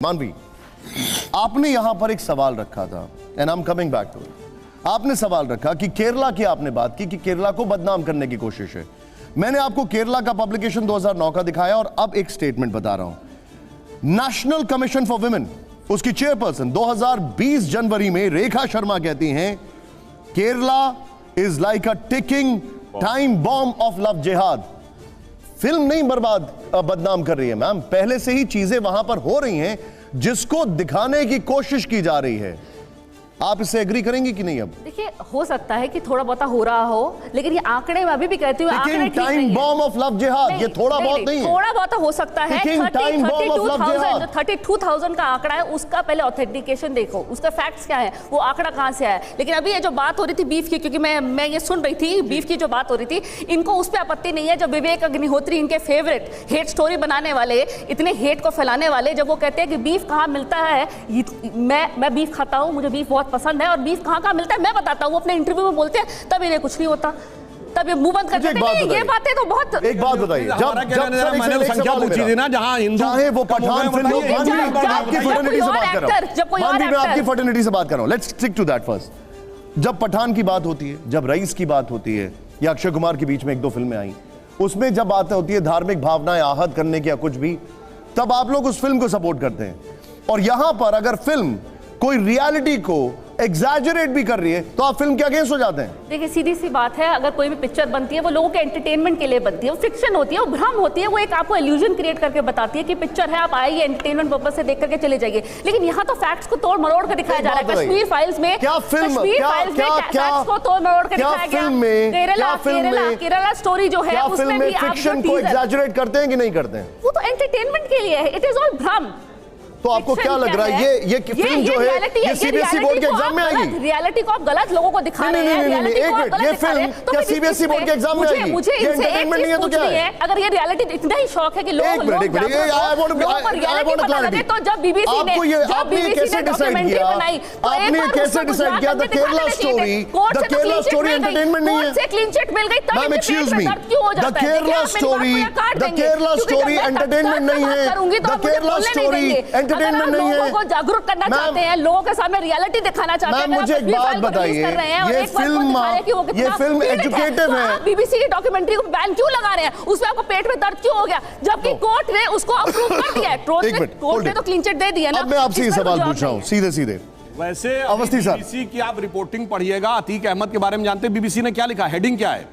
मानवी, आपने यहां पर एक सवाल रखा था, and I am coming back to it. आपने सवाल रखा कि केरला की आपने बात की कि केरला को बदनाम करने की कोशिश है। मैंने आपको केरला का पब्लिकेशन 2009 का दिखाया और अब एक स्टेटमेंट बता रहा हूं। नेशनल कमीशन फॉर वुमेन, उसकी चेयरपर्सन 2020 जनवरी में रेखा शर्मा कहती हैं Kerala is like a ticking time bomb of love जिहाद। फिल्म नहीं बदनाम कर रही है मैम, पहले से ही चीजें वहां पर हो रही हैं जिसको दिखाने की कोशिश की जा रही है। आप इससे एग्री करेंगे कि नहीं? अब देखिए, हो सकता है कि थोड़ा बहुत हो रहा हो, लेकिन ये आंकड़े मैं अभी भी कहती हूँ आंकड़े ठीक नहीं है। बॉम्ब ऑफ लव जिहाद, ये थोड़ा बहुत नहीं है, थोड़ा बहुत हो सकता है। 32,000 का आंकड़ा है, उसका पहले ऑथेंटिकेशन देखो, उसका फैक्ट्स क्या है, वो आंकड़ा कहां से आया। लेकिन अभी ये जो बात हो रही थी बीफ की, क्योंकि मैं ये सुन रही थी बीफ की जो बात हो रही थी, इनको उस पर आपत्ति नहीं है जब विवेक अग्निहोत्री, इनके फेवरेट हेट स्टोरी बनाने वाले, इतने हेट को फैलाने वाले, जब वो कहते हैं कि बीफ कहाँ मिलता है, मैं बीफ खाता हूँ, मुझे बीफ बहुत पसंद है, और बीफ कहाँ मिलता है मैं बताता हूँ, अपने इंटरव्यू में बोलते हैं, तब इन्हें कुछ नहीं होता, तब ये मुंह बंद कर देते हैं। ये बातें तो बहुत। एक बात बताइए, जब मैंने संख्या पूछी थी ना, जहां हिंदू चाहे वो पठान फिल्म हो, आपकी फर्टिलिटी से बात कर रहा हूं, मैं आपकी फर्टिलिटी से बात कर रहा हूं, let's stick to that first. जब पठान की बात होती है, जब रईस की बात होती है, या अक्षय कुमार के बीच में एक दो फिल्में आई, उसमें जब बात होती है धार्मिक भावनाएं आहत करने की या कुछ भी, तब आप लोग उस फिल्म को सपोर्ट करते हैं। और यहां पर अगर फिल्म कोई रियलिटी को एग्जैजरेट भी कर रही है तो आप फिल्म के अगेंस्ट हो जाते हैं। देखिए, सीधी सी बात है, अगर कोई भी पिक्चर बनती है वो लोगों के एंटरटेनमेंट के लिए बनती है, वो फिक्शन होती है, वो भ्रम होती है, वो एक आपको इल्यूजन क्रिएट करके बताती है कि पिक्चर है, आप आइए एंटरटेनमेंट पर्पस से देख करके चले जाइए। लेकिन यहाँ तो फैक्ट्स को तोड़ मरोड़ कर दिखाया जा रहा है। कश्मीर फाइल्स में क्या फिल्म फैक्ट्स को तोड़ मरोड़ कर दिखाया गया। केरला स्टोरी जो है उसमें भी फिक्शन को एग्जैजरेट करते हैं कि नहीं करते हैं? वो तो एंटरटेनमेंट के लिए है, इट इज ऑल भ्रम। तो आपको क्या लग रहा है ये फिल्म जो है ये सीबीएसई बोर्ड के एग्जाम में आएगी? रियलिटी को आप गलत लोगों को दिखा रहे हैं। ये फिल्म क्या सीबीएसई बोर्ड के एग्जाम में आएगी? मुझे इनसे एक चीज पूछनी है, अगर ये रियलिटी इतना ही शौक है कि लोग तो जब बीबीसी ने डॉक्यूमेंट्री बनाई, आपने कैसे डिसाइड किया द केरला स्टोरी एंटरटेनमेंट नहीं है? से क्लीन चिट मिल गई, तब excuse me, the Kerala story entertainment नहीं है। द केरला स्टोरी एंटरटेनमेंट नहीं है। लोगों को जागरूक करना चाहते हैं, लोगों के सामने रियलिटी दिखाना चाहते हैं। मुझे एक बात बताइए, ये फिल्म एजुकेटिव है। बीबीसी की डॉक्यूमेंट्री को बैन क्यों लगा रहे हैं? उसमें आपको पेट में दर्द क्यों हो गया, जबकि कोर्ट ने उसको अप्रूव कर दिया है। कोर्ट ने तो क्लीन चिट दे दिया ना। अब मैं आपसे ये सवाल पूछ रहा हूं सीधे। वैसे अवस्थी सर, बीबीसी की आप रिपोर्टिंग पढ़िएगा, अतीक अहमद के बारे में जानते हैं? बीबीसी ने क्या लिखा, हेडिंग क्या है?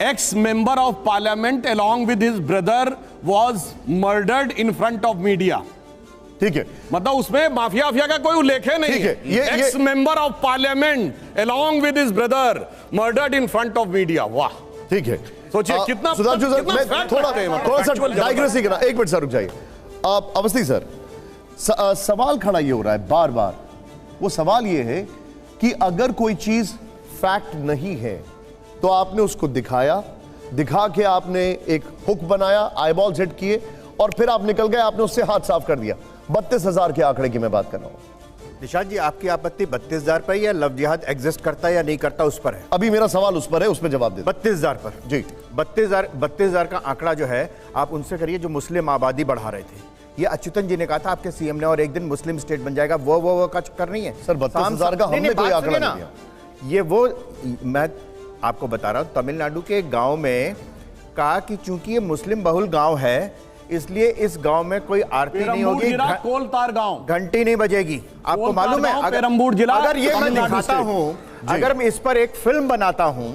X member of parliament along with his brother was murdered in front of media। ठीक है, मतलब उसमें माफिया का कोई उल्लेख है नहीं है। X member of parliament along with his brother murdered in front of media। वाह, ठीक है, सोचिए कितना सुधांशु सर, मैं थोड़ा सा डाइग्रेस ही करना, एक मिनट सर रुक जाइए। अवस्थी सर, सवाल खड़ा ये हो रहा है बार बार, वो सवाल ये है कि अगर कोई चीज फैक्ट नहीं है तो आपने उसको दिखा के आपने एक हुक बनाया, आईबॉल्स हिट किए और फिर आप निकल गए, आपने उससे हाथ साफ कर दिया। 32,000 के आंकड़े की मैं बात कर रहा हूं। निशांत जी, आपकी आपत्ति 32,000 पर या लव जिहाद एग्जिस्ट करता है या नहीं करता उस पर है? अभी मेरा सवाल उस पर है, उस पर जवाब दे। 32,000 पर जी, 32,000 का आंकड़ा जो है आप उनसे करिए जो मुस्लिम आबादी बढ़ा रहे थे। ये अच्युतन जी ने कहा था आपके सीएम ने, और एक दिन मुस्लिम स्टेट बन जाएगा, वो का चक्कर नहीं है सर। 32,000 का हमने कोई आंकड़ा नहीं दिया। ये वो मैं आपको बता रहा हूं, तमिलनाडु के गांव में कहा कि चूंकि ये मुस्लिम बहुल गांव है इसलिए इस गांव में कोई आरती नहीं होगी, कोलतार गांव घंटी नहीं बजेगी। आपको मालूम है, अगर ये मैं दिखाता हूं, अगर मैं इस पर एक फिल्म बनाता हूं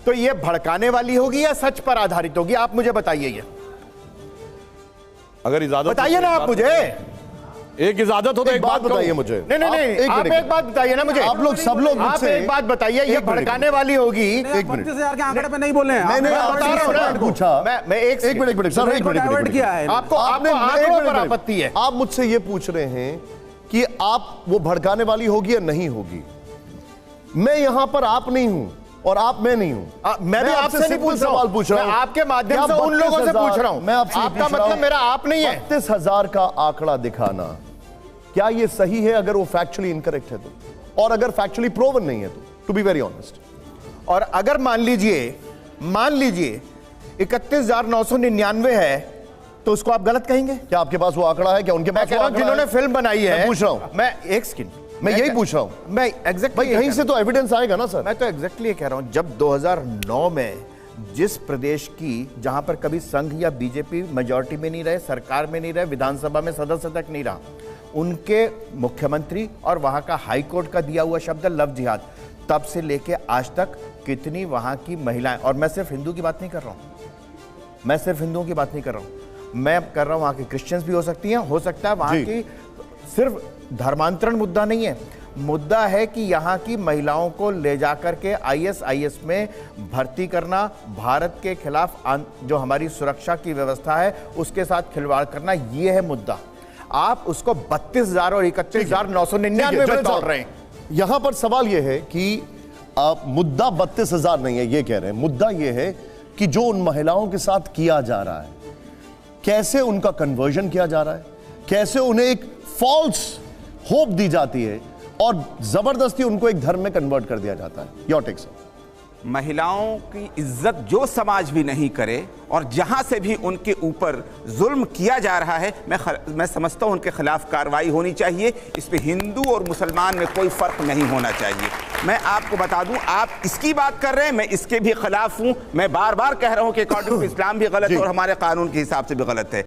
तो ये भड़काने वाली होगी या सच पर आधारित होगी? आप मुझे बताइए, ये अगर इजाजत बताइए ना आप मुझे। एक इजाजत हो तो एक बात बताइए मुझे। नहीं, आप एक बात बताइए ना मुझे। आप लोग सब लोग आप एक बात बताइए, ये भड़काने वाली होगी। 32,000 के आंकड़े पे नहीं बोले हैं। मैंने पूछा, मैं एक मिनट सर, किया है आपको आंकड़ों पर आपत्ति है। आप मुझसे ये पूछ रहे हैं कि आप वो भड़काने वाली होगी या नहीं होगी। मैं यहां पर आप नहीं हूं और आप मैं नहीं हूं। मैं भी आपसे नहीं पूछ रहा हूं, सवाल पूछ रहा हूं, मैं आपके माध्यम से उन लोगों से पूछ रहा हूं। मैं आपसे आपका मतलब मेरा आप नहीं है। 32,000 का आंकड़ा दिखाना क्या ये सही है अगर वो फैक्चुअली इनकरेक्ट है तो, और अगर फैक्चुअली प्रूवन नहीं है तो, टू बी वेरी ऑनेस्ट। और अगर मान लीजिए 31,999 है तो उसको आप गलत कहेंगे? क्या आपके पास वो आंकड़ा है? क्या उनके पास वो आंकड़ा है? जिन्होंने फिल्म बनाई है, मैं पूछ रहा हूं, मैं एक सेकंड, मैं यही पूछ रहा हूं, मैं एग्जैक्टली भाई कहीं से तो एविडेंस आएगा ना सर। मैं तो एग्जैक्टली ये कह रहा हूं, जब 2009 में जिस प्रदेश की, जहां पर कभी संघ या बीजेपी मेजॉरिटी में नहीं रहे, सरकार में नहीं रहे, विधानसभा में सदस्य तक नहीं रहा, उनके मुख्यमंत्री और वहां का हाई कोर्ट का दिया हुआ शब्द लव जिहाद, तब से लेके आज तक कितनी वहां की महिलाएं, और मैं सिर्फ हिंदू की बात नहीं कर रहा हूं, मैं सिर्फ हिंदुओं की बात नहीं कर रहा हूं, मैं कर रहा हूं वहां की क्रिश्चियंस भी हो सकती हैं, हो सकता है वहां की, सिर्फ धर्मांतरण मुद्दा नहीं है, मुद्दा है कि यहाँ की महिलाओं को ले जाकर के ISIS में भर्ती करना, भारत के खिलाफ जो हमारी सुरक्षा की व्यवस्था है उसके साथ खिलवाड़ करना, ये है मुद्दा। आप उसको 32,000 और 31,999 में तोड़ रहे हैं। यहां पर सवाल यह है कि मुद्दा 32,000 नहीं है, ये कह रहे हैं, मुद्दा यह है कि जो उन महिलाओं के साथ किया जा रहा है, कैसे उनका कन्वर्जन किया जा रहा है, कैसे उन्हें एक फॉल्स होप दी जाती है और जबरदस्ती उनको एक धर्म में कन्वर्ट कर दिया जाता है। Your take sir. महिलाओं की इज्जत जो समाज भी नहीं करे और जहां से भी उनके ऊपर जुल्म किया जा रहा है, मैं समझता हूं उनके खिलाफ कार्रवाई होनी चाहिए। इस पे हिंदू और मुसलमान में कोई फर्क नहीं होना चाहिए। मैं आपको बता दूं, आप इसकी बात कर रहे हैं, मैं इसके भी खिलाफ हूं। मैं बार बार कह रहा हूं कि अकॉर्डिंग टू इस्लाम भी गलत है और हमारे कानून के हिसाब से भी गलत है।